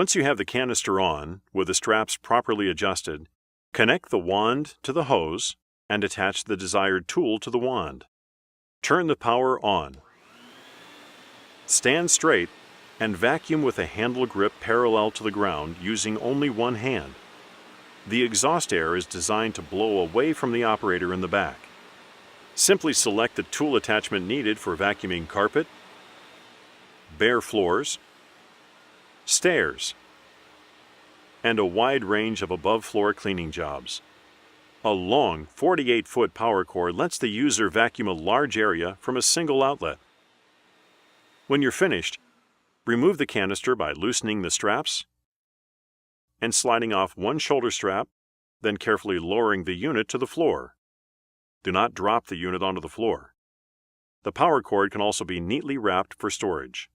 Once you have the canister on, with the straps properly adjusted, connect the wand to the hose and attach the desired tool to the wand. Turn the power on. Stand straight and vacuum with a handle grip parallel to the ground using only one hand. The exhaust air is designed to blow away from the operator in the back. Simply select the tool attachment needed for vacuuming carpet, bare floors, stairs, and a wide range of above-floor cleaning jobs. A long 48-foot power cord lets the user vacuum a large area from a single outlet. When you're finished, remove the canister by loosening the straps and sliding off one shoulder strap, then carefully lowering the unit to the floor. Do not drop the unit onto the floor. The power cord can also be neatly wrapped for storage.